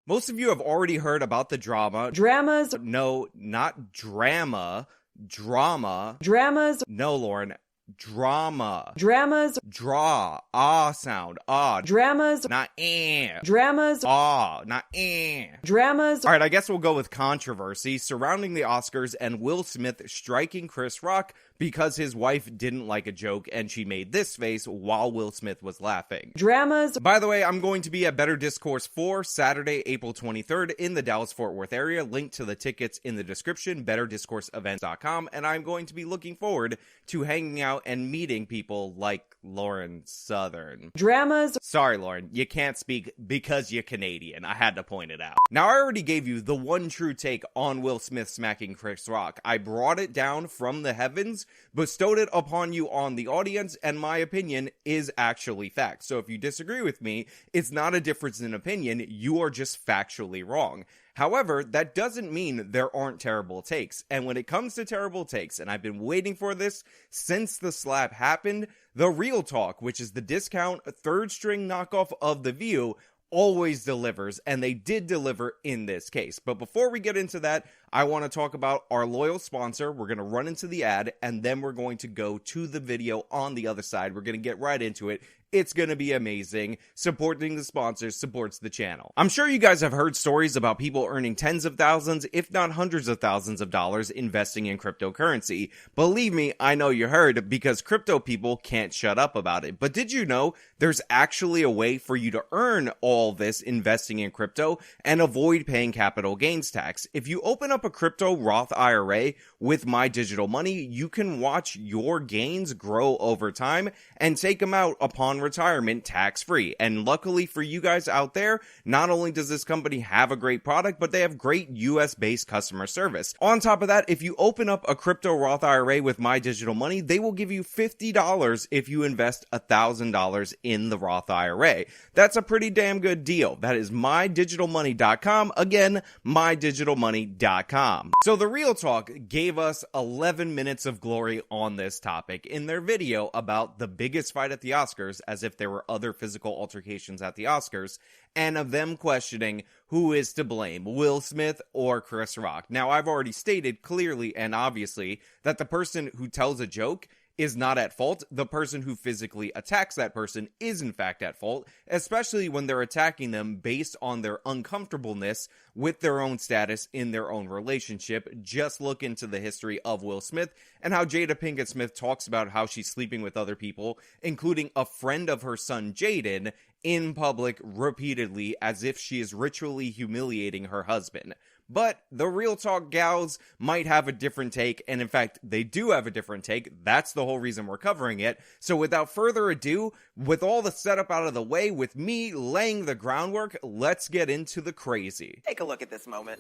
Most of you have already heard about the drama. Dramas. No, not drama. Drama. Dramas. No, Lauren. Drama. Dramas. Draw. Ah sound. Ah. Dramas. Not eh. Dramas. Ah. Not eh. Dramas. All right, I guess we'll go with controversy surrounding the Oscars and Will Smith striking Chris Rock because his wife didn't like a joke and she made this face while Will Smith was laughing. Dramas. By the way, I'm going to be at Better Discourse 4 Saturday, April 23rd in the Dallas-Fort Worth area. Link to the tickets in the description, betterdiscourseevents.com, and I'm going to be looking forward to hanging out and meeting people like Lauren Southern. Dramas. Sorry, Lauren, you can't speak because you're Canadian. I had to point it out. Now, I already gave you the one true take on Will Smith smacking Chris Rock. I brought it down from the heavens, bestowed it upon you on the audience, and my opinion is actually fact. So if you disagree with me, it's not a difference in opinion, you are just factually wrong. However, that doesn't mean there aren't terrible takes. And when it comes to terrible takes, and I've been waiting for this since the slap happened, The Real Talk, which is the discount third string knockoff of The View, always delivers, and they did deliver in this case. But before we get into that, I want to talk about our loyal sponsor. We're going to run into the ad, and then we're going to go to the video on the other side. We're going to get right into it. It's going to be amazing. Supporting the sponsors supports the channel. I'm sure you guys have heard stories about people earning tens of thousands, if not hundreds of thousands of dollars investing in cryptocurrency. Believe me, I know you heard, because crypto people can't shut up about it. But did you know there's actually a way for you to earn all this investing in crypto and avoid paying capital gains tax? If you open up a crypto Roth IRA with My Digital Money, you can watch your gains grow over time and take them out upon retirement tax-free. And luckily for you guys out there, not only does this company have a great product, but they have great US-based customer service. On top of that, if you open up a crypto Roth IRA with My Digital Money, they will give you $50 if you invest $1,000 in the Roth IRA. That's a pretty damn good deal. That is mydigitalmoney.com. Again, mydigitalmoney.com. So The Real Talk gave us 11 minutes of glory on this topic in their video about the biggest fight at the Oscars, as if there were other physical altercations at the Oscars, and of them questioning who is to blame, Will Smith or Chris Rock. Now, I've already stated clearly and obviously that the person who tells a joke is not at fault. The person who physically attacks that person is in fact at fault, especially when they're attacking them based on their uncomfortableness with their own status in their own relationship. Just look into the history of Will Smith and how Jada Pinkett Smith talks about how she's sleeping with other people, including a friend of her son Jaden, in public repeatedly, as if she is ritually humiliating her husband. But the Real Talk gals might have a different take, and in fact, they do have a different take. That's the whole reason we're covering it. So without further ado, with all the setup out of the way, with me laying the groundwork, let's get into the crazy. Take a look at this moment.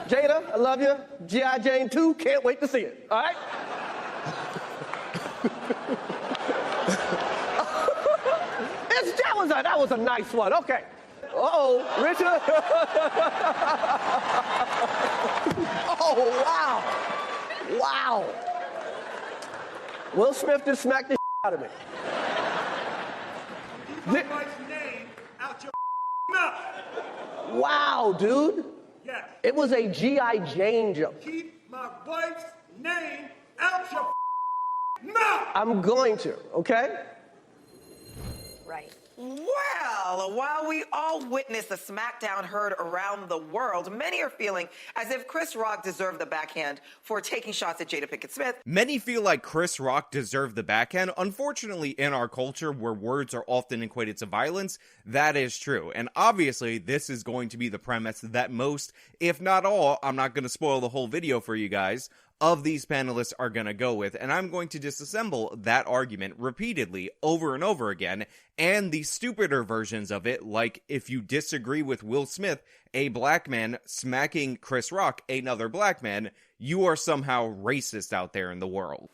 Jada, I love you. G.I. Jane 2, can't wait to see it. All right? That was a nice one. Okay. Uh-oh, Richard. Oh, wow. Wow. Will Smith just smacked the out of me. Keep my wife's name out your mouth. Wow, dude. Yes. It was a G.I. Jane joke. Keep my wife's name out your mouth. I'm going to, okay? Right. Well, while we all witnessed the smackdown heard around the world, many are feeling as if Chris Rock deserved the backhand for taking shots at Jada Pinkett Smith. Many feel like Chris Rock deserved the backhand. Unfortunately, in our culture where words are often equated to violence, that is true. And obviously, this is going to be the premise that most, if not all, I'm not going to spoil the whole video for you guys, of these panelists are going to go with, and I'm going to disassemble that argument repeatedly over and over again, and the stupider versions of it, like if you disagree with Will Smith, a black man, smacking Chris Rock, another black man, you are somehow racist out there in the world.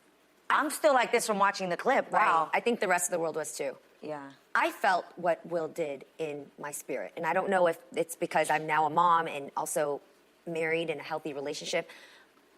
I'm still like this from watching the clip. Wow. Right. I think the rest of the world was too. Yeah. I felt what Will did in my spirit. And I don't know if it's because I'm now a mom and also married in a healthy relationship.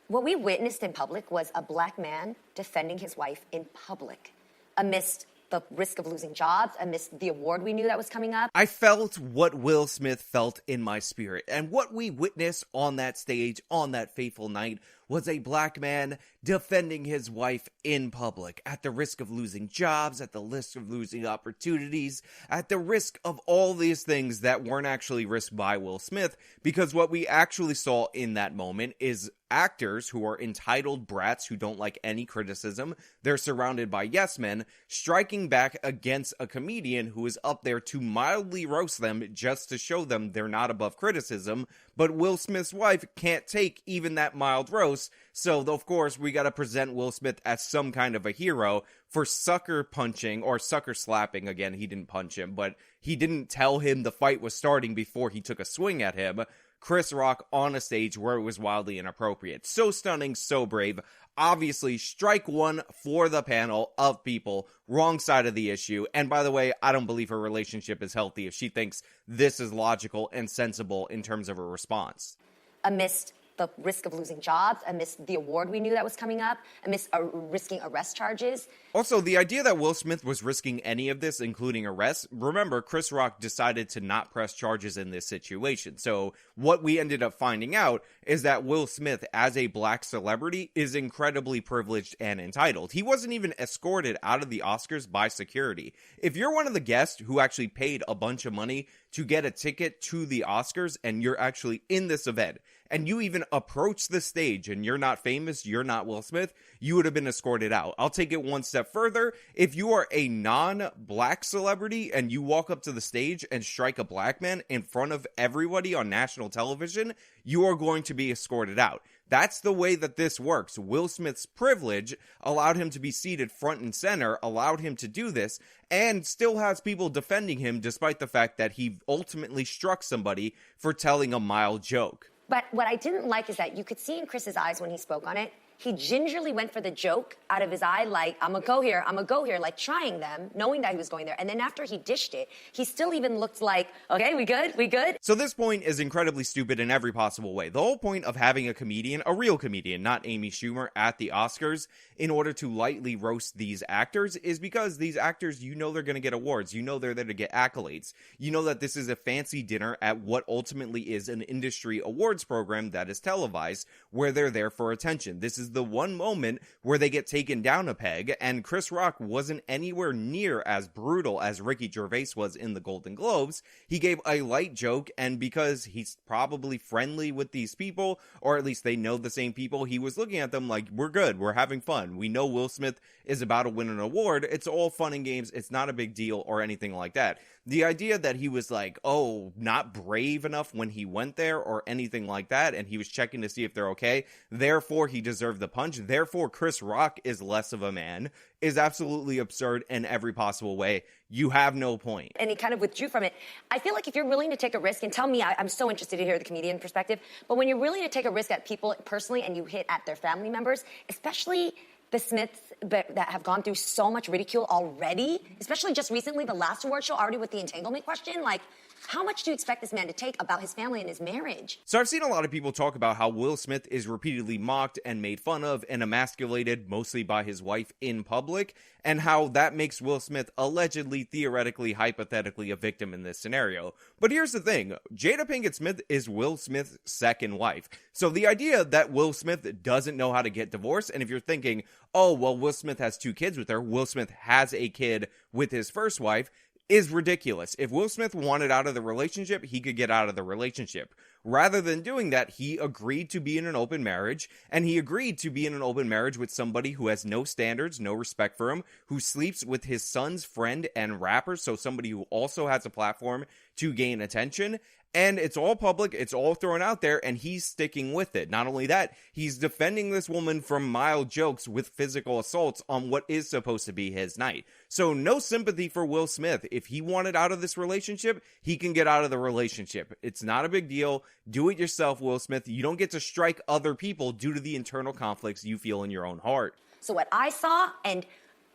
What we witnessed in public was a black man defending his wife in public amidst the risk of losing jobs amidst the award we knew that was coming up. I felt what Will Smith felt in my spirit, and what we witnessed on that stage on that fateful night was a black man defending his wife in public at the risk of losing jobs, at the risk of losing opportunities, at the risk of all these things that weren't actually risked by Will Smith, because what we actually saw in that moment is actors who are entitled brats who don't like any criticism. They're surrounded by yes men, striking back against a comedian who is up there to mildly roast them just to show them they're not above criticism. But Will Smith's wife can't take even that mild roast, so of course we gotta present Will Smith as some kind of a hero for sucker punching, or sucker slapping. Again, he didn't punch him, but he didn't tell him the fight was starting before he took a swing at him. Chris Rock on a stage where it was wildly inappropriate. So stunning, so brave. Obviously, strike one for the panel of people. Wrong side of the issue. And by the way, I don't believe her relationship is healthy if she thinks this is logical and sensible in terms of her response. Amidst the risk of losing jobs, amidst the award we knew that was coming up, amidst risking arrest charges. Also, the idea that Will Smith was risking any of this, including arrest, remember, Chris Rock decided to not press charges in this situation. So what we ended up finding out is that Will Smith, as a black celebrity, is incredibly privileged and entitled. He wasn't even escorted out of the Oscars by security. If you're one of the guests who actually paid a bunch of money to get a ticket to the Oscars, and you're actually in this event, and you even approach the stage and you're not famous, you're not Will Smith, you would have been escorted out. I'll take it one step further. If you are a non-black celebrity and you walk up to the stage and strike a black man in front of everybody on national television, you are going to be escorted out. That's the way that this works. Will Smith's privilege allowed him to be seated front and center, allowed him to do this, and still has people defending him despite the fact that he ultimately struck somebody for telling a mild joke. But what I didn't like is that you could see in Chris's eyes when he spoke on it, he gingerly went for the joke out of his eye, like, I'm gonna go here, like trying them, knowing that he was going there. And then after he dished it, he still even looked like, okay, we good? So this point is incredibly stupid in every possible way. The whole point of having a comedian, a real comedian, not Amy Schumer, at the Oscars, in order to lightly roast these actors, is because these actors, you know they're gonna get awards, you know they're there to get accolades, you know that this is a fancy dinner at what ultimately is an industry awards program that is televised, where they're there for attention. This is the one moment where they get taken down a peg, and Chris Rock wasn't anywhere near as brutal as Ricky Gervais was in the Golden Globes. He gave a light joke, and because he's probably friendly with these people, or at least they know the same people, he was looking at them like, we're good, we're having fun. We know Will Smith is about to win an award. It's all fun and games. It's not a big deal or anything like that. The idea that he was like, oh, not brave enough when he went there or anything like that, and he was checking to see if they're okay, therefore he deserved the punch, therefore Chris Rock is less of a man, is absolutely absurd in every possible way. You have no point. And he kind of withdrew from it. I feel like if you're willing to take a risk, and tell me, I'm so interested to hear the comedian perspective, but when you're willing to take a risk at people personally and you hit at their family members, especially the Smiths that have gone through so much ridicule already, especially just recently, the last award show, already with the entanglement question, like, how much do you expect this man to take about his family and his marriage? So I've seen a lot of people talk about how Will Smith is repeatedly mocked and made fun of and emasculated mostly by his wife in public, and how that makes Will Smith allegedly, theoretically, hypothetically a victim in this scenario. But here's the thing, Jada Pinkett Smith is Will Smith's second wife. So the idea that Will Smith doesn't know how to get divorced, and if you're thinking, oh, well, Will Smith has 2 kids with her, Will Smith has a kid with his first wife, is ridiculous. If Will Smith wanted out of the relationship, he could get out of the relationship. Rather than doing that, he agreed to be in an open marriage, and he agreed to be in an open marriage with somebody who has no standards, no respect for him, who sleeps with his son's friend and rapper, so somebody who also has a platform to gain attention. And it's all public, it's all thrown out there, and he's sticking with it. Not only that, he's defending this woman from mild jokes with physical assaults on what is supposed to be his night. So no sympathy for Will Smith. If he wanted out of this relationship, he can get out of the relationship. It's not a big deal. Do it yourself, Will Smith. You don't get to strike other people due to the internal conflicts you feel in your own heart. So what I saw, and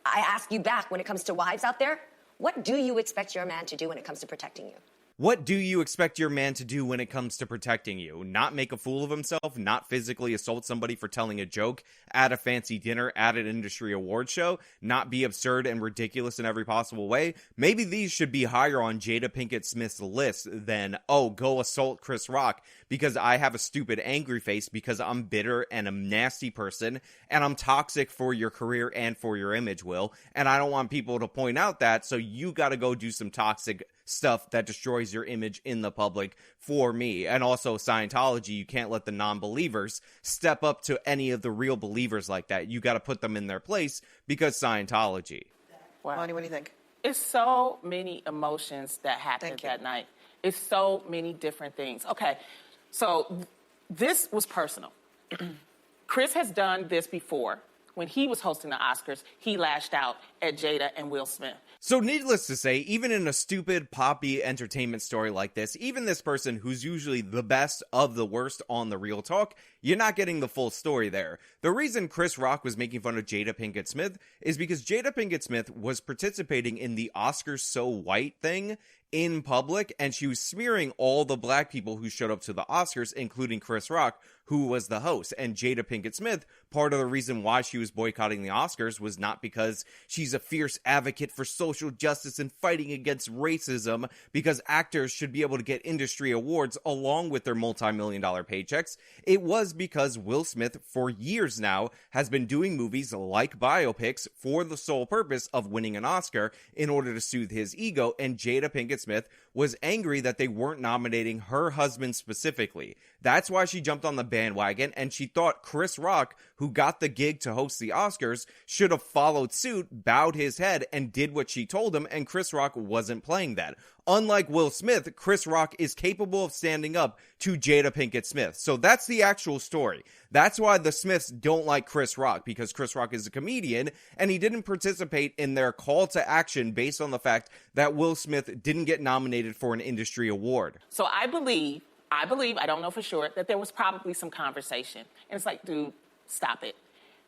I ask you back when it comes to wives out there, what do you expect your man to do when it comes to protecting you? What do you expect your man to do when it comes to protecting you? Not make a fool of himself, not physically assault somebody for telling a joke at a fancy dinner, at an industry award show, not be absurd and ridiculous in every possible way? Maybe these should be higher on Jada Pinkett Smith's list than, oh, go assault Chris Rock because I have a stupid angry face because I'm bitter and a nasty person and I'm toxic for your career and for your image, Will. And I don't want people to point out that, so you gotta go do some toxic stuff that destroys your image in the public for me. And also Scientology, you can't let the non-believers step up to any of the real believers like that. You got to put them in their place because Scientology. Wow. Monty, what do you think? It's so many emotions that happened that night. It's so many different things. Okay, so this was personal. Chris has done this before. When he was hosting the Oscars, he lashed out at Jada and Will Smith. So needless to say, even in a stupid, poppy entertainment story like this, even this person who's usually the best of the worst on The Real Talk, you're not getting the full story there. The reason Chris Rock was making fun of Jada Pinkett Smith is because Jada Pinkett Smith was participating in the Oscars So White thing in public, and she was smearing all the black people who showed up to the Oscars, including Chris Rock, who was the host. And Jada Pinkett Smith, part of the reason why she was boycotting the Oscars was not because she's a fierce advocate for social justice and fighting against racism, because actors should be able to get industry awards along with their multi-million-dollar paychecks. It was because Will Smith, for years now, has been doing movies like biopics for the sole purpose of winning an Oscar in order to soothe his ego, and Jada Pinkett Smith was angry that they weren't nominating her husband specifically. That's why she jumped on the bandwagon, and she thought Chris Rock, who got the gig to host the Oscars, should have followed suit, bowed his head, and did what she told him, and Chris Rock wasn't playing that. Unlike Will Smith, Chris Rock is capable of standing up to Jada Pinkett Smith. So that's the actual story. That's why the Smiths don't like Chris Rock, because Chris Rock is a comedian, and he didn't participate in their call to action based on the fact that Will Smith didn't get nominated for an industry award. So I believe, I don't know for sure, that there was probably some conversation. And it's like, dude, stop it.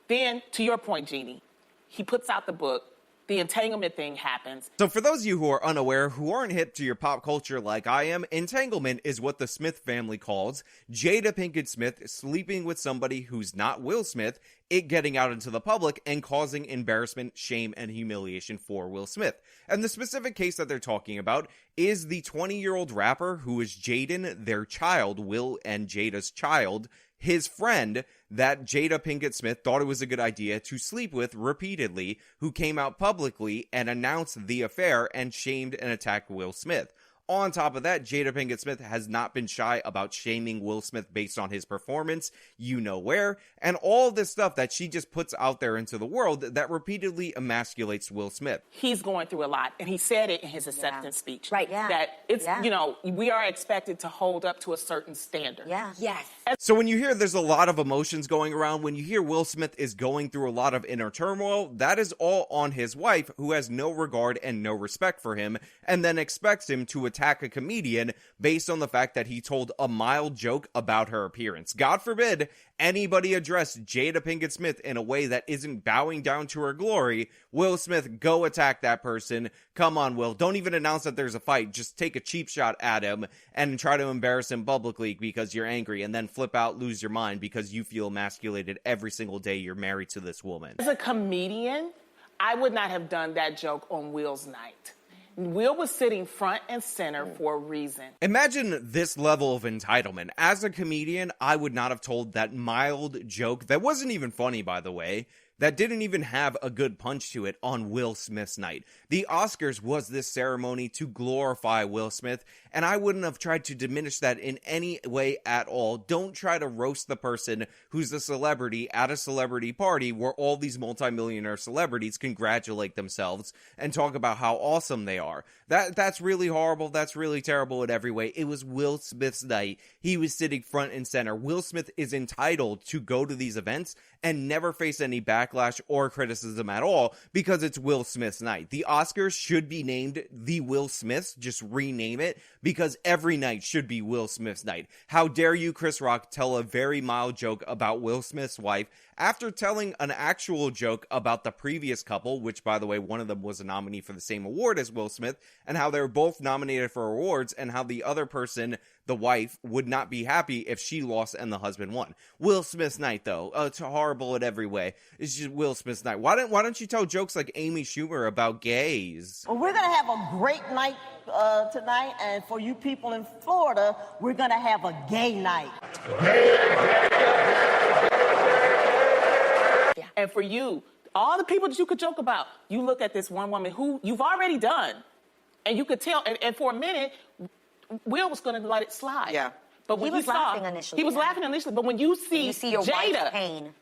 Then, to your point, Jeannie, he puts out the book. The entanglement thing happens. So for those of you who are unaware, who aren't hip to your pop culture like I am, entanglement is what the Smith family calls Jada Pinkett Smith sleeping with somebody who's not Will Smith, it getting out into the public and causing embarrassment, shame, and humiliation for Will Smith. And the specific case that they're talking about is the 20-year-old rapper who is Jaden, their child, Will and Jada's child, his friend that Jada Pinkett Smith thought it was a good idea to sleep with repeatedly, who came out publicly and announced the affair and shamed and attacked Will Smith. On top of that, Jada Pinkett Smith has not been shy about shaming Will Smith based on his performance, you know where, and all this stuff that she just puts out there into the world that repeatedly emasculates Will Smith. He's going through a lot, and he said it in his acceptance speech. Right, yeah. That it's, you know, we are expected to hold up to a certain standard. Yeah. Yes. So when you hear there's a lot of emotions going around, when you hear Will Smith is going through a lot of inner turmoil, that is all on his wife, who has no regard and no respect for him, and then expects him to attack a comedian based on the fact that he told a mild joke about her appearance. God forbid anybody address Jada Pinkett Smith in a way that isn't bowing down to her glory. Will Smith, go attack that person. Come on, Will. Don't even announce that there's a fight. Just take a cheap shot at him and try to embarrass him publicly because you're angry, and then flip out, lose your mind because you feel emasculated every single day you're married to this woman. As a comedian, I would not have done that joke on Will's night. Will was sitting front and center for a reason. Imagine this level of entitlement. As a comedian, I would not have told that mild joke that wasn't even funny, by the way, that didn't even have a good punch to it on Will Smith's night. The Oscars was this ceremony to glorify Will Smith, and I wouldn't have tried to diminish that in any way at all. Don't try to roast the person who's a celebrity at a celebrity party where all these multimillionaire celebrities congratulate themselves and talk about how awesome they are. That's really horrible. That's really terrible in every way. It was Will Smith's night. He was sitting front and center. Will Smith is entitled to go to these events and never face any backlash backlash or criticism at all because it's Will Smith's night. The Oscars should be named the Will Smiths, just rename it, because every night should be Will Smith's night. How dare you, Chris Rock, tell a very mild joke about Will Smith's wife after telling an actual joke about the previous couple, which, by the way, one of them was a nominee for the same award as Will Smith, and how they were both nominated for awards, and how the other person, the wife, would not be happy if she lost and the husband won. Will Smith's night, though, it's horrible in every way. It's just Will Smith's night. Why don't you tell jokes like Amy Schumer about gays? Well, we're going to have a great night tonight, and for you people in Florida, we're going to have a gay night. And for you, all the people that you could joke about, you look at this one woman who you've already done, and you could tell, and for a minute, Will was going to let it slide. Yeah. But when He was laughing he was laughing initially, but when you see your wife's Jada, pain.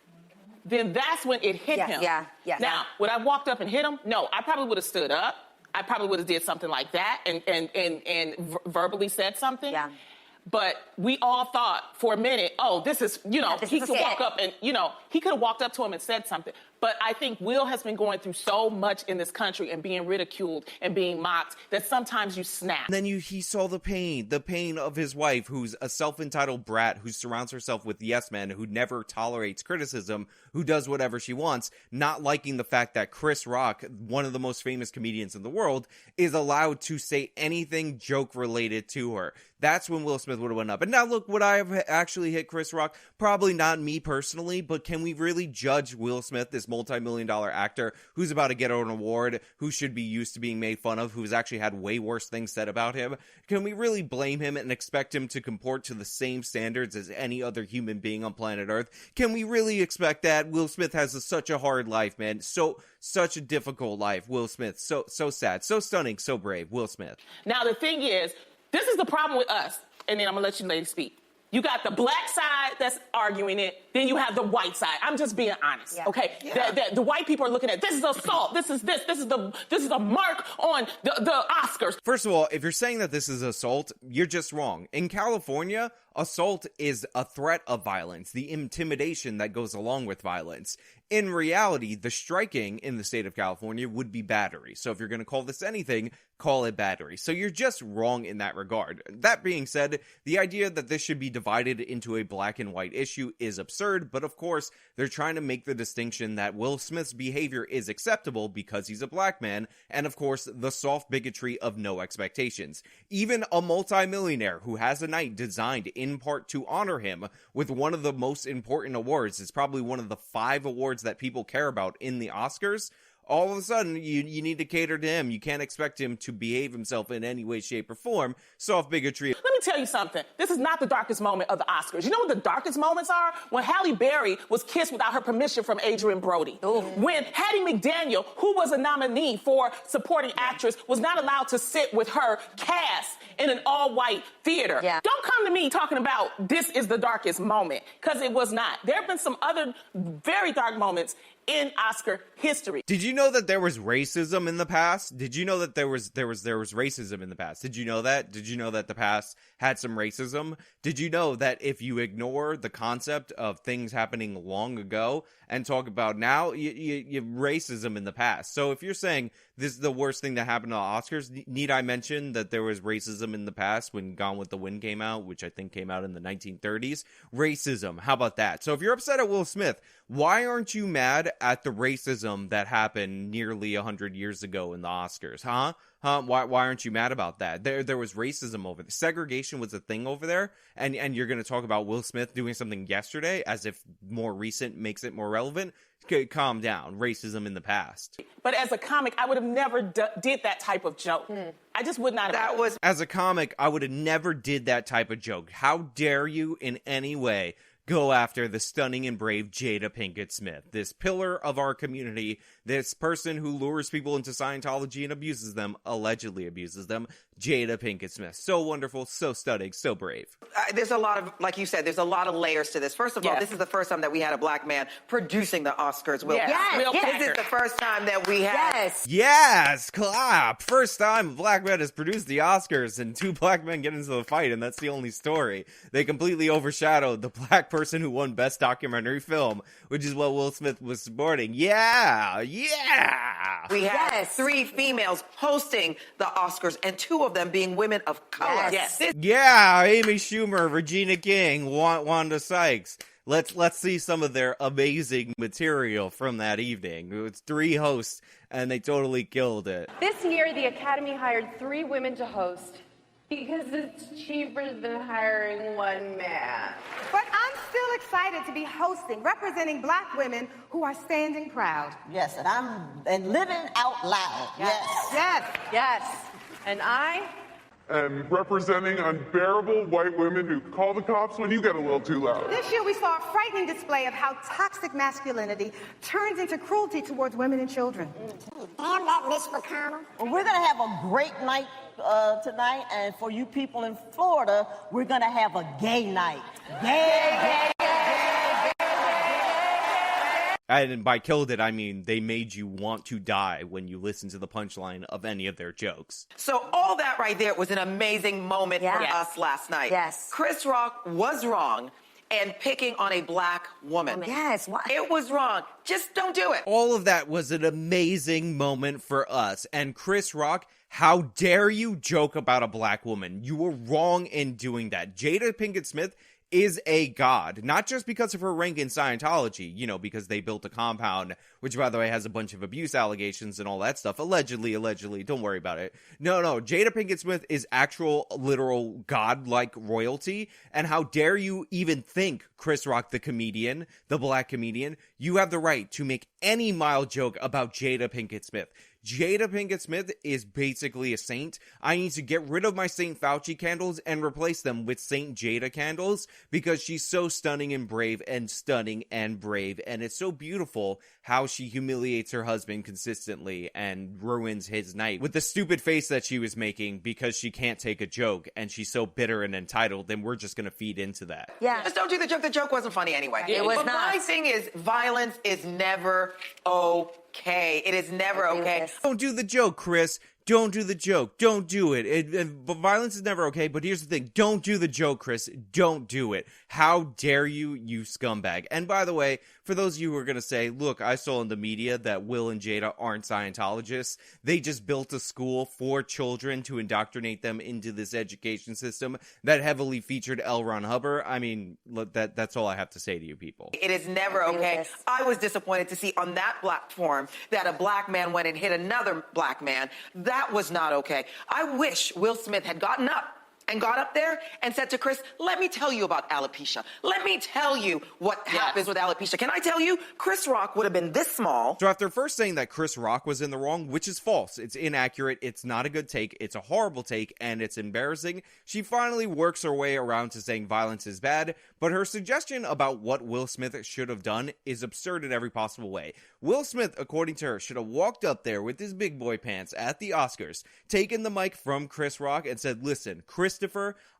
then that's when it hit him. Yeah. Now, would I walked up and hit him? No, I probably would have stood up. I probably would have did something like that and verbally said something. Yeah. But we all thought for a minute, oh, this is, this he is could it. walk up and, he could have walked up to him and said something. But I think Will has been going through so much in this country and being ridiculed and being mocked that sometimes you snap. And then he saw the pain of his wife, who's a self-entitled brat who surrounds herself with yes men, who never tolerates criticism, who does whatever she wants, not liking the fact that Chris Rock, one of the most famous comedians in the world, is allowed to say anything joke related to her. That's when Will Smith would have went up. And now look, would I have actually hit Chris Rock? Probably not me personally, but can we really judge Will Smith, this multi-million-dollar actor who's about to get an award, who should be used to being made fun of, who's actually had way worse things said about him? Can we really blame him and expect him to comport to the same standards as any other human being on planet Earth? Can we really expect that? Will Smith has such a hard life, man. Such a difficult life. Will Smith, so sad, so stunning, so brave. Will Smith. Now, the thing is, this is the problem with us, and then I'm going to let you ladies speak. You got the black side that's arguing it, then you have the white side. I'm just being honest, okay? Yeah. The white people are looking at, this is assault, this is a mark on the Oscars. First of all, if you're saying that this is assault, you're just wrong. In California, assault is a threat of violence, the intimidation that goes along with violence. In reality, the striking in the state of California would be battery. So if you're going to call this anything, call it battery. So you're just wrong in that regard. That being said, the idea that this should be divided into a black and white issue is absurd, but of course, they're trying to make the distinction that Will Smith's behavior is acceptable because he's a black man, and of course, the soft bigotry of no expectations. Even a multimillionaire who has a night designed in part to honor him with one of the most important awards, it's probably one of the 5 awards that people care about in the Oscars, all of a sudden, you need to cater to him. You can't expect him to behave himself in any way, shape, or form. Soft bigotry. Let me tell you something. This is not the darkest moment of the Oscars. You know what the darkest moments are? When Halle Berry was kissed without her permission from Adrian Brody. Ooh. When Hattie McDaniel, who was a nominee for supporting actress, was not allowed to sit with her cast in an all-white theater. Yeah. Don't come to me talking about this is the darkest moment, because it was not. There have been some other very dark moments in Oscar history. Did you know that there was racism in the past? Did you know that there was racism in the past? Did you know that? Did you know that the past had some racism? Did you know that if you ignore the concept of things happening long ago and talk about now, you racism in the past? So if you're saying this is the worst thing that happened to the Oscars, need I mention that there was racism in the past when Gone with the Wind came out, which I think came out in the 1930s? Racism, how about that? So if you're upset at Will Smith, why aren't you mad at the racism that happened nearly 100 years ago in the Oscars, huh? Why aren't you mad about that? There was racism over there. Segregation was a thing over there, and you're going to talk about Will Smith doing something yesterday as if more recent makes it more relevant? Calm down. Racism in the past. But as a comic, I would have never did that type of joke. I just would not have. As a comic, I would have never did that type of joke. How dare you in any way go after the stunning and brave Jada Pinkett Smith, this pillar of our community, this person who lures people into Scientology and abuses them, allegedly abuses them. Jada Pinkett Smith. So wonderful, so stunning, so brave. There's a lot of, like you said, there's a lot of layers to this. First of all, Yes. this is the first time that we had a black man producing the Oscars. Will Yes. Packer. Will This Packer. is the first time that we had. Yes. Yes, clap. First time a black man has produced the Oscars and two black men get into the fight, and that's the only story. They completely overshadowed the black person who won Best Documentary Film, which is what Will Smith was supporting. Yeah. We had Yes. 3 females hosting the Oscars, and 2 of them being women of color. Yes. This Yeah, Amy Schumer, Regina King, Wanda Sykes. Let's see some of their amazing material from that evening. It was 3 hosts, and they totally killed it. This year, the Academy hired 3 women to host because it's cheaper than hiring one man. But I'm still excited to be hosting, representing black women who are standing proud. Yes, and living out loud. Yes. Yes. Yes. And I And representing unbearable white women who call the cops when you get a little too loud. This year we saw a frightening display of how toxic masculinity turns into cruelty towards women and children. Damn that Miss McConnell. Well, we're going to have a great night tonight, and for you people in Florida, we're going to have a gay night. Gay. And by killed it, I mean they made you want to die when you listen to the punchline of any of their jokes. So all that right there was an amazing moment for Yes. us last night. Yes. Chris Rock was wrong and picking on a black woman. Yes. Why? It was wrong. Just don't do it. All of that was an amazing moment for us. And Chris Rock, how dare you joke about a black woman? You were wrong in doing that. Jada Pinkett Smith is a god, not just because of her rank in Scientology, you know, because they built a compound, which, by the way, has a bunch of abuse allegations and all that stuff. Allegedly, don't worry about it. No, Jada Pinkett Smith is actual, literal, god-like royalty, and how dare you even think Chris Rock, the comedian, the black comedian, you have the right to make any mild joke about Jada Pinkett Smith. Jada Pinkett Smith is basically a saint. I need to get rid of my St. Fauci candles and replace them with St. Jada candles because she's so stunning and brave, and it's so beautiful how she humiliates her husband consistently and ruins his night with the stupid face that she was making because she can't take a joke and she's so bitter and entitled, and we're just gonna feed into that. Yeah. Just don't do the joke. The joke wasn't funny anyway. It was but not. my thing is, violence is never okay. It is never I agree with okay. this. Don't do the joke, Chris. Don't do the joke. Don't do it. But violence is never okay. But here's the thing. Don't do the joke, Chris. Don't do it. How dare you, you scumbag. And by the way, for those of you who are going to say, look, I saw in the media that Will and Jada aren't Scientologists. They just built a school for children to indoctrinate them into this education system that heavily featured L. Ron Hubbard. I mean, look, that's all I have to say to you people. It is never I agree with okay. this. I was disappointed to see on that platform that a black man went and hit another black man. That was not okay. I wish Will Smith had gotten up and got up there and said to Chris, let me tell you about alopecia. Let me tell you what happens with alopecia. Can I tell you, Chris Rock would have been this small. So after first saying that Chris Rock was in the wrong, which is false, it's inaccurate, it's not a good take, it's a horrible take, and it's embarrassing, she finally works her way around to saying violence is bad, but her suggestion about what Will Smith should have done is absurd in every possible way. Will Smith, according to her, should have walked up there with his big boy pants at the Oscars, taken the mic from Chris Rock and said, listen, Christopher,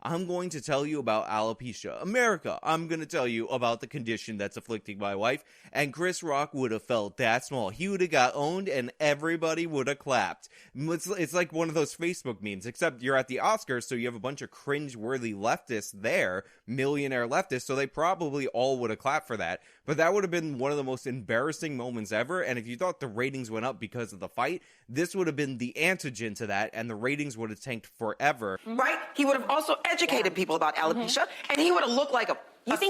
I'm going to tell you about alopecia. America, I'm going to tell you about the condition that's afflicting my wife. And Chris Rock would have felt that small. He would have got owned and everybody would have clapped. It's like one of those Facebook memes, except you're at the Oscars, so you have a bunch of cringe-worthy leftists there, millionaire leftists, so they probably all would have clapped for that. But that would have been one of the most embarrassing moments ever, and if you thought the ratings went up because of the fight, this would have been the antigen to that, and the ratings would have tanked forever. Right? He would have also educated people about alopecia, and he would have looked like a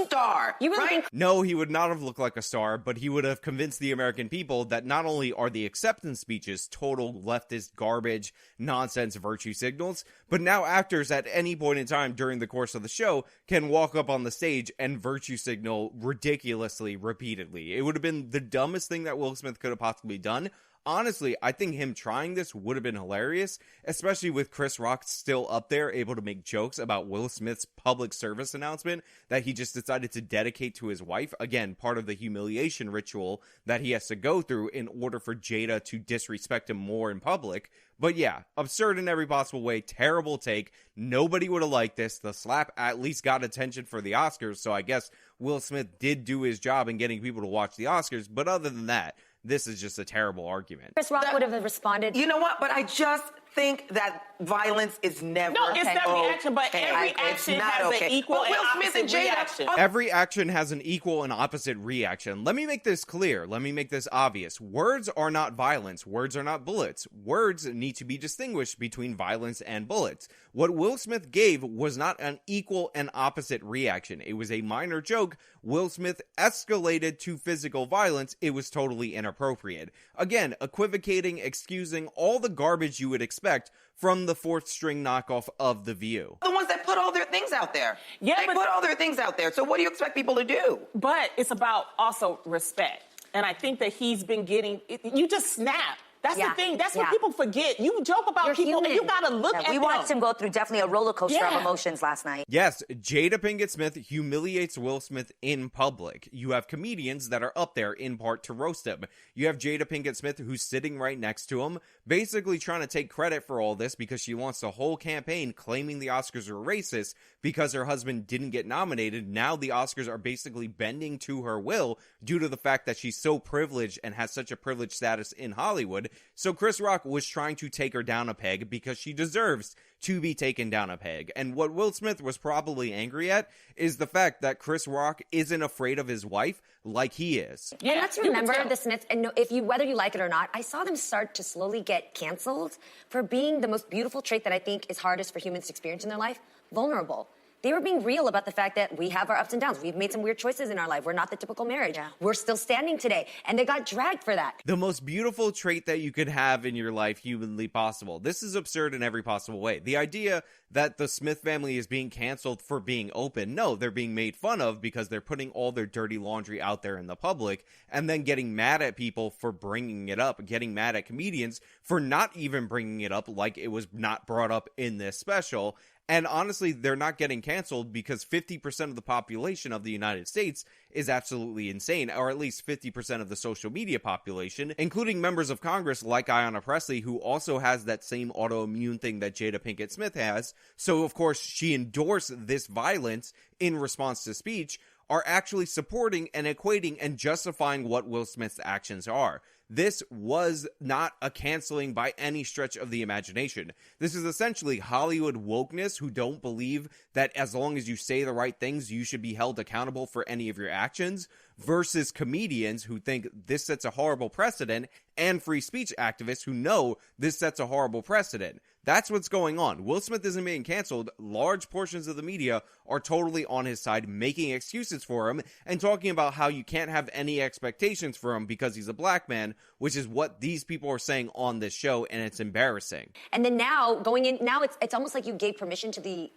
star. You really right? think No, he would not have looked like a star, but he would have convinced the American people that not only are the acceptance speeches total leftist garbage, nonsense virtue signals, but now actors at any point in time during the course of the show can walk up on the stage and virtue signal ridiculously, repeatedly. It would have been the dumbest thing that Will Smith could have possibly done. Honestly, I think him trying this would have been hilarious, especially with Chris Rock still up there, able to make jokes about Will Smith's public service announcement that he just decided to dedicate to his wife. Again, part of the humiliation ritual that he has to go through in order for Jada to disrespect him more in public. But yeah, absurd in every possible way, terrible take. Nobody would have liked this. The slap at least got attention for the Oscars, so I guess Will Smith did do his job in getting people to watch the Oscars. But other than that, this is just a terrible argument. Chris Rock would have responded. You know what? But I just think that violence is never No, it's not okay. reaction, but every action has an equal and opposite reaction. Every action has an equal and opposite reaction. Let me make this clear. Let me make this obvious. Words are not violence. Words are not bullets. Words need to be distinguished between violence and bullets. What Will Smith gave was not an equal and opposite reaction. It was a minor joke. Will Smith escalated to physical violence. It was totally inappropriate. Again, equivocating, excusing all the garbage you would expect from the fourth string knockoff of The View. The ones that put all their things out there. Yeah, they put all their things out there. So what do you expect people to do? But it's about also respect. And I think that he's been getting, you just snap. That's the thing. That's what people forget. You joke about people and you got to look at them. We watched him go through definitely a roller coaster of emotions last night. Yes, Jada Pinkett Smith humiliates Will Smith in public. You have comedians that are up there in part to roast him. You have Jada Pinkett Smith who's sitting right next to him, basically trying to take credit for all this because she wants a whole campaign claiming the Oscars are racist because her husband didn't get nominated. Now the Oscars are basically bending to her will due to the fact that she's so privileged and has such a privileged status in Hollywood. So Chris Rock was trying to take her down a peg because she deserves to be taken down a peg. And what Will Smith was probably angry at is the fact that Chris Rock isn't afraid of his wife like he is. Yeah, and let's remember the Smiths, and if you, whether you like it or not, I saw them start to slowly get canceled for being the most beautiful trait that I think is hardest for humans to experience in their life, vulnerable. They were being real about the fact that we have our ups and downs. We've made some weird choices in our life. We're not the typical marriage. Yeah. We're still standing today. And they got dragged for that. The most beautiful trait that you could have in your life humanly possible. This is absurd in every possible way. The idea that the Smith family is being canceled for being open. No, they're being made fun of because they're putting all their dirty laundry out there in the public and then getting mad at people for bringing it up, getting mad at comedians for not even bringing it up like it was not brought up in this special. And honestly, they're not getting canceled because 50% of the population of the United States is absolutely insane, or at least 50% of the social media population, including members of Congress like Ayanna Pressley, who also has that same autoimmune thing that Jada Pinkett Smith has. So, of course, she endorsed this violence in response to speech, are actually supporting and equating and justifying what Will Smith's actions are. This was not a canceling by any stretch of the imagination. This is essentially Hollywood wokeness who don't believe that as long as you say the right things, you should be held accountable for any of your actions, versus comedians who think this sets a horrible precedent, and free speech activists who know this sets a horrible precedent. That's what's going on. Will Smith isn't being canceled. Large portions of the media are totally on his side, making excuses for him and talking about how you can't have any expectations for him because he's a black man, which is what these people are saying on this show, and it's embarrassing. And then now, going in, now it's almost like you gave permission to the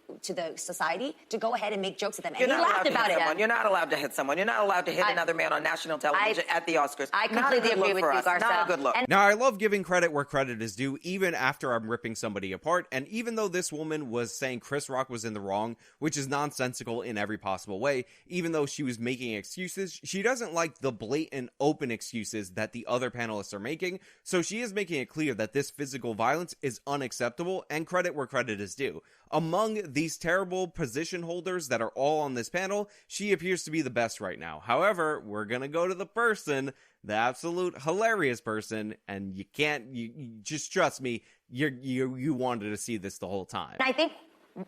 society to go ahead and make jokes at them. And he laughed about it. You're not allowed to hit someone. You're not allowed to hit another man on national television at the Oscars. I completely agree with you, Garcelle. Not a good look. Now, I love giving credit where credit is due, even after I'm ripping somebody apart. And even though this woman was saying Chris Rock was in the wrong, which is nonsensical in every possible way, even though she was making excuses, she doesn't like the blatant, open excuses that the other panelists are making. So she is making it clear that this physical violence is unacceptable, and credit where credit is due. Among these terrible position holders that are all on this panel, she appears to be the best right now. However, we're gonna go to the person, the absolute hilarious person, and you can't, you just trust me, you wanted to see this the whole time. I think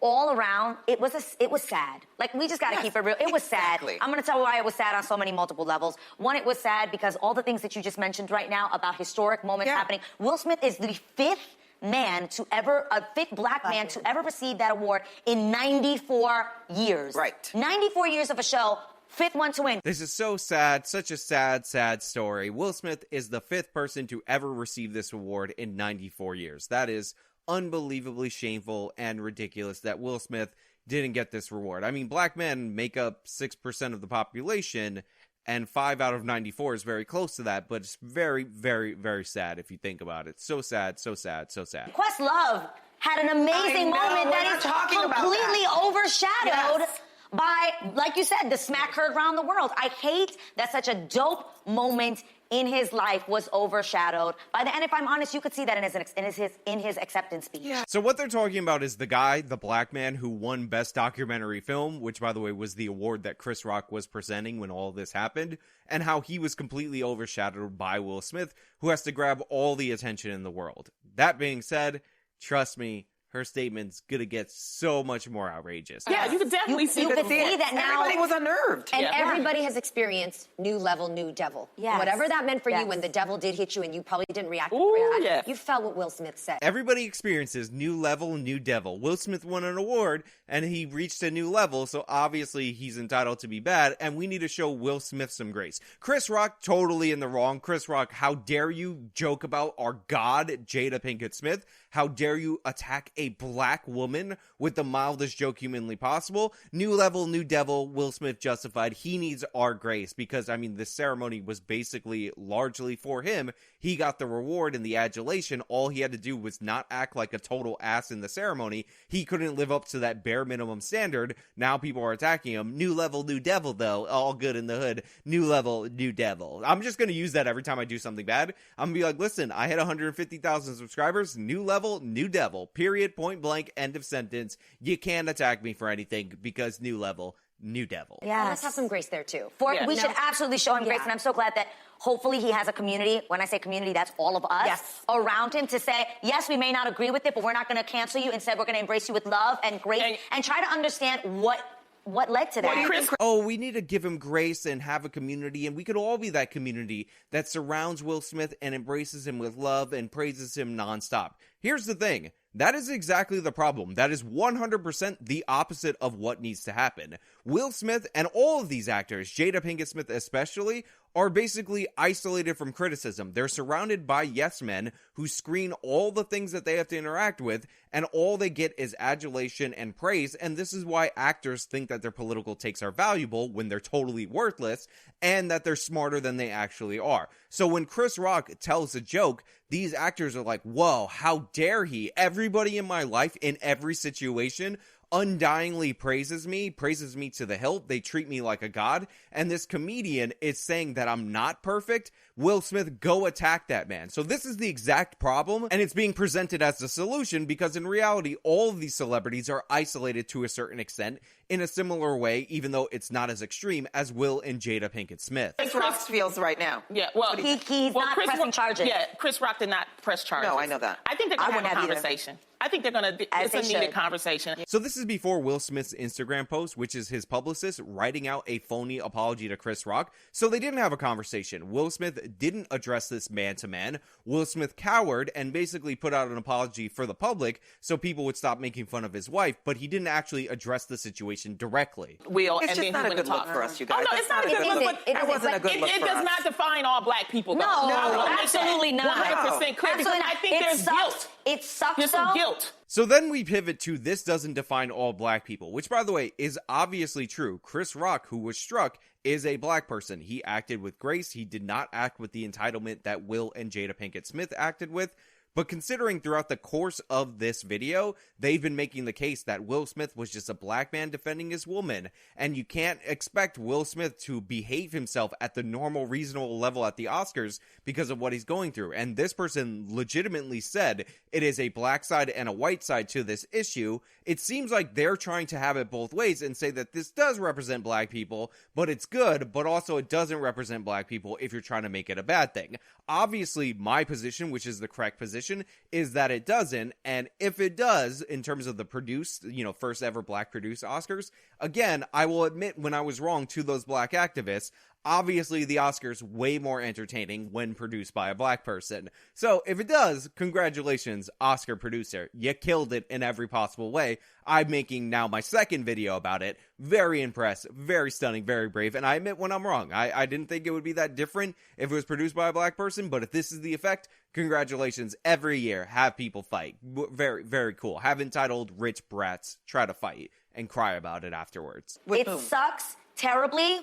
all around, it was sad. Like, we just got to keep it real. It was sad. I'm going to tell you why it was sad on so many multiple levels. One, it was sad because all the things that you just mentioned right now about historic moments happening. Will Smith is the fifth black man to ever receive that award in 94 years. Right. 94 years of a show. Fifth one to win. This is so sad, such a sad, sad story. Will Smith is the fifth person to ever receive this award in 94 years. That is unbelievably shameful and ridiculous that Will Smith didn't get this reward. I mean, black men make up 6% of the population, and 5 out of 94 is very close to that, but it's very, very, very sad if you think about it. So sad, so sad, so sad. Questlove had an amazing moment that is completely overshadowed by, like you said, the smack heard around the world. I hate that such a dope moment in his life was overshadowed by the, and if I'm honest, you could see that in his acceptance speech. Yeah. So what they're talking about is the guy, the black man who won Best Documentary Film, which by the way was the award that Chris Rock was presenting when all this happened, and how he was completely overshadowed by Will Smith, who has to grab all the attention in the world. That being said, trust me, her statement's gonna get so much more outrageous. Yeah, you can definitely see that now. Everybody was unnerved. And everybody has experienced new level, new devil. Yes. Whatever that meant for you when the devil did hit you and you probably didn't react. You felt what Will Smith said. Everybody experiences new level, new devil. Will Smith won an award and he reached a new level, so obviously he's entitled to be bad, and we need to show Will Smith some grace. Chris Rock, totally in the wrong. Chris Rock, how dare you joke about our god, Jada Pinkett Smith? How dare you attack a black woman with the mildest joke humanly possible? New level, new devil. Will Smith justified. He needs our grace because, I mean, this ceremony was basically largely for him. He got the reward and the adulation. All he had to do was not act like a total ass in the ceremony. He couldn't live up to that bare minimum standard. Now people are attacking him. New level, new devil, though. All good in the hood. New level, new devil. I'm just going to use that every time I do something bad. I'm going to be like, listen, I hit 150,000 subscribers. New level, new devil. Period, point blank, end of sentence. You can't attack me for anything because new level, new devil. Yeah, let's have some grace there too. We should absolutely show him grace, and I'm so glad that hopefully he has a community. When I say community, that's all of us around him to say, yes, we may not agree with it, but we're not going to cancel you. Instead, we're going to embrace you with love and grace and try to understand what led to that. We need to give him grace and have a community, and we could all be that community that surrounds Will Smith and embraces him with love and praises him nonstop. Here's the thing. That is exactly the problem. That is 100% the opposite of what needs to happen. Will Smith and all of these actors, Jada Pinkett Smith especially, are basically isolated from criticism. They're surrounded by yes men who screen all the things that they have to interact with, and all they get is adulation and praise, and this is why actors think that their political takes are valuable when they're totally worthless, and that they're smarter than they actually are. So when Chris Rock tells a joke, these actors are like, whoa, how dare he? Everybody in my life, in every situation, undyingly praises me to the hilt. They treat me like a god, and this comedian is saying that I'm not perfect. Will Smith, go attack that man. So this is the exact problem, and it's being presented as the solution because in reality, all of these celebrities are isolated to a certain extent in a similar way, even though it's not as extreme as Will and Jada Pinkett Smith. Chris Rock feels right now. Yeah, well, he's not pressing charges. Yeah, Chris Rock did not press charges. No, I know that. I think they're going to have a conversation. I think they're going to, it's a needed conversation. So this is before Will Smith's Instagram post, which is his publicist writing out a phony apology to Chris Rock. So they didn't have a conversation. Will Smith didn't address this man to man. Will Smith cowered and basically put out an apology for the public so people would stop making fun of his wife, but he didn't actually address the situation directly. It's just not a good look for us, you guys. Oh, no, it's not a good look. It wasn't a good look for us. It does not define all black people, though. No, absolutely not. 100% clear, because I think there's guilt. It sucks, There's some guilt. So then we pivot to this doesn't define all black people, which, by the way, is obviously true. Chris Rock, who was struck, is a black person. He acted with grace. He did not act with the entitlement that Will and Jada Pinkett Smith acted with. But considering throughout the course of this video, they've been making the case that Will Smith was just a black man defending his woman, and you can't expect Will Smith to behave himself at the normal, reasonable level at the Oscars because of what he's going through. And this person legitimately said it is a black side and a white side to this issue. It seems like they're trying to have it both ways and say that this does represent black people, but it's good, but also it doesn't represent black people if you're trying to make it a bad thing. Obviously, my position, which is the correct position, is that it doesn't, and if it does, in terms of the produced, first ever black produced Oscars, again, I will admit when I was wrong to those black activists. Obviously, the Oscars way more entertaining when produced by a black person. So, if it does, congratulations, Oscar producer. You killed it in every possible way. I'm making now my second video about it. Very impressed, very stunning, very brave, and I admit when I'm wrong. I didn't think it would be that different if it was produced by a black person, but if this is the effect, congratulations. Every year, have people fight. Very, very cool. Have entitled rich brats try to fight and cry about it afterwards. It sucks terribly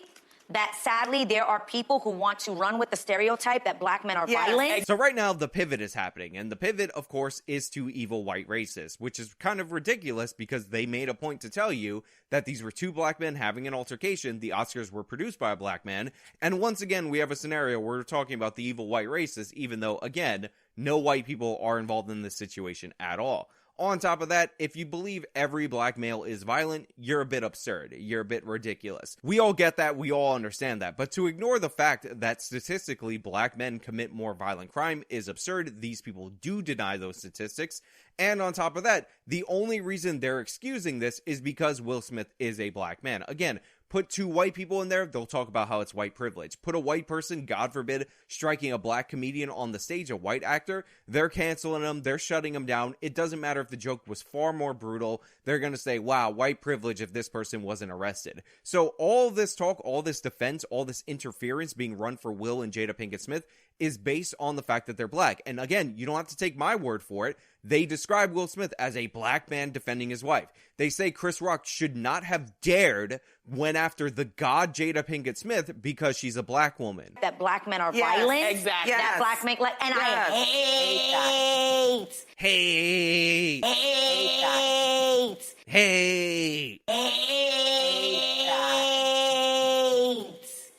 that sadly there are people who want to run with the stereotype that black men are violent. So right now the pivot is happening, and the pivot, of course, is to evil white racists, which is kind of ridiculous because they made a point to tell you that these were two black men having an altercation. The Oscars were produced by a black man, and once again we have a scenario where we're talking about the evil white racists, even though, again, no white people are involved in this situation at all. On top of that, if you believe every black male is violent, you're a bit absurd. You're a bit ridiculous. We all get that. We all understand that. But to ignore the fact that statistically black men commit more violent crime is absurd. These people do deny those statistics. And on top of that, the only reason they're excusing this is because Will Smith is a black man. Again, put two white people in there, they'll talk about how it's white privilege. Put a white person, God forbid, striking a black comedian on the stage, a white actor, they're canceling him, they're shutting him down. It doesn't matter if the joke was far more brutal. They're going to say, wow, white privilege if this person wasn't arrested. So all this talk, all this defense, all this interference being run for Will and Jada Pinkett Smith is based on the fact that they're black. And again, you don't have to take my word for it. They describe Will Smith as a black man defending his wife. They say Chris Rock should not have dared went after the god Jada Pinkett Smith because she's a black woman. That black men are violent. Exactly. That black men, like, and I hate.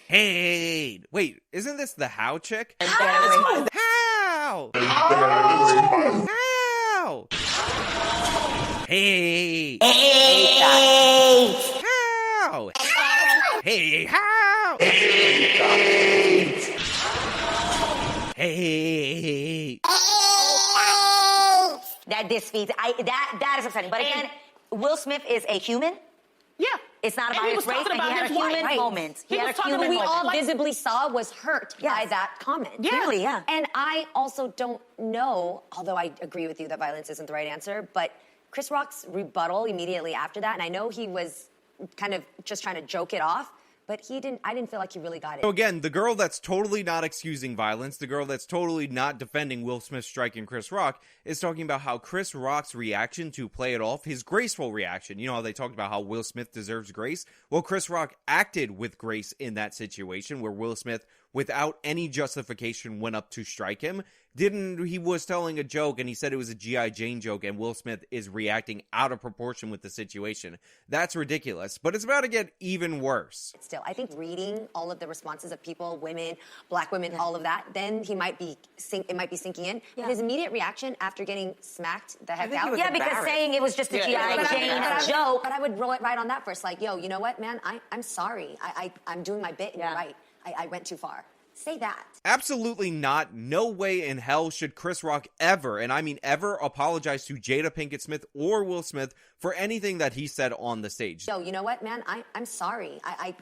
Hate. Wait, isn't this the How chick? How? How? Hey. How? Hey, how? Hey. That defeats. That is upsetting. But again, Will Smith is a human. Yeah. It's not about his race, and he had a human moment. He had a human moment. We all visibly saw was hurt by that comment. Yeah. Clearly, yeah. And I also don't know, although I agree with you that violence isn't the right answer, but Chris Rock's rebuttal immediately after that, and I know he was kind of just trying to joke it off, but I didn't feel like he really got it. So again, the girl that's totally not excusing violence, the girl that's totally not defending Will Smith striking Chris Rock, is talking about how Chris Rock's reaction to play it off, his graceful reaction. You know how they talked about how Will Smith deserves grace? Well, Chris Rock acted with grace in that situation where Will Smith, without any justification, went up to strike him. He was telling a joke and he said it was a G.I. Jane joke, and Will Smith is reacting out of proportion with the situation. That's ridiculous, but it's about to get even worse. Still, I think reading all of the responses of people, women, black women, all of that, then it might be sinking in. But his immediate reaction after getting smacked the heck out. Yeah, because saying it was just a G.I. Jane joke. But I would roll it right on that first, like, yo, you know what, man? I'm sorry. I'm doing my bit, and you're right. I went too far. Say that. Absolutely not. No way in hell should Chris Rock ever, and I mean ever, apologize to Jada Pinkett Smith or Will Smith for anything that he said on the stage. Yo, you know what, man? I'm sorry.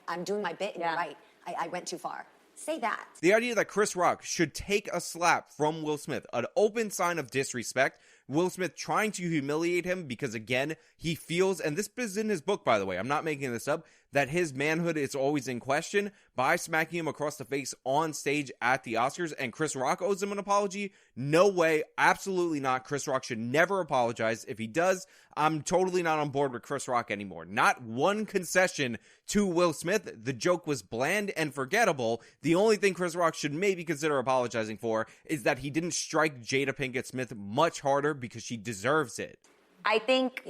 I'm doing my bit, and you're right. I went too far. Say that. The idea that Chris Rock should take a slap from Will Smith, an open sign of disrespect, Will Smith trying to humiliate him because, again, he feels, and this is in his book, by the way, I'm not making this up, that his manhood is always in question by smacking him across the face on stage at the Oscars, and Chris Rock owes him an apology. No way, absolutely not. Chris Rock should never apologize. If he does, I'm totally not on board with Chris Rock anymore. Not one concession to Will Smith. The joke was bland and forgettable. The only thing Chris Rock should maybe consider apologizing for is that he didn't strike Jada Pinkett Smith much harder because she deserves it. I think,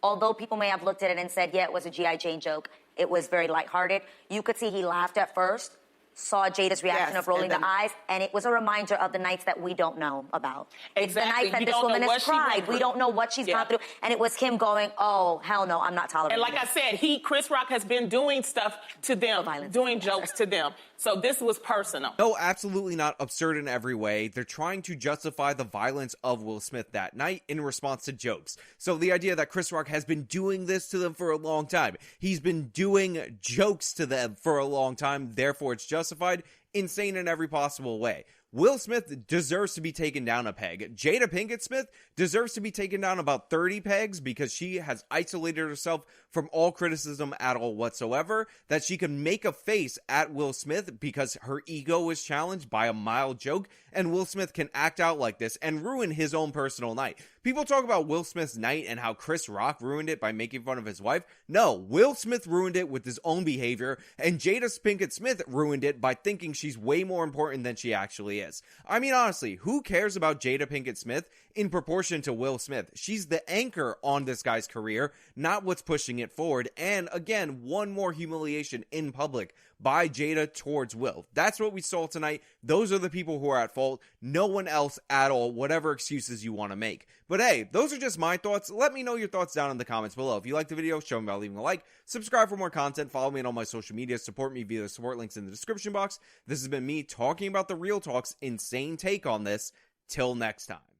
although people may have looked at it and said, yeah, it was a G.I. Jane joke, it was very lighthearted. You could see he laughed at first, saw Jada's reaction of rolling the eyes, and it was a reminder of the nights that we don't know about. Exactly. It's the night that this woman has cried. We don't know what she's gone through. And it was him going, oh, hell no, I'm not tolerating And like this. I said, Chris Rock has been doing stuff to them, doing jokes to them. So this was personal. No, absolutely not. Absurd in every way. They're trying to justify the violence of Will Smith that night in response to jokes. So the idea that Chris Rock has been doing this to them for a long time, he's been doing jokes to them for a long time, therefore it's justified, insane in every possible way. Will Smith deserves to be taken down a peg. Jada Pinkett Smith deserves to be taken down about 30 pegs because she has isolated herself from all criticism at all whatsoever, that she can make a face at Will Smith because her ego is challenged by a mild joke, and Will Smith can act out like this and ruin his own personal night. People talk about Will Smith's night and how Chris Rock ruined it by making fun of his wife. No, Will Smith ruined it with his own behavior, and Jada Pinkett Smith ruined it by thinking she's way more important than she actually is. I mean, honestly, who cares about Jada Pinkett Smith in proportion to Will Smith? She's the anchor on this guy's career, not what's pushing it forward. And again, one more humiliation in public by Jada towards Will. That's what we saw tonight. Those are the people who are at fault. No one else at all, whatever excuses you want to make. But hey, those are just my thoughts. Let me know your thoughts down in the comments below. If you liked the video, show me by leaving a like, subscribe for more content, follow me on all my social media, support me via the support links in the description box. This has been me talking about the Real Talk's insane take on this. Till next time.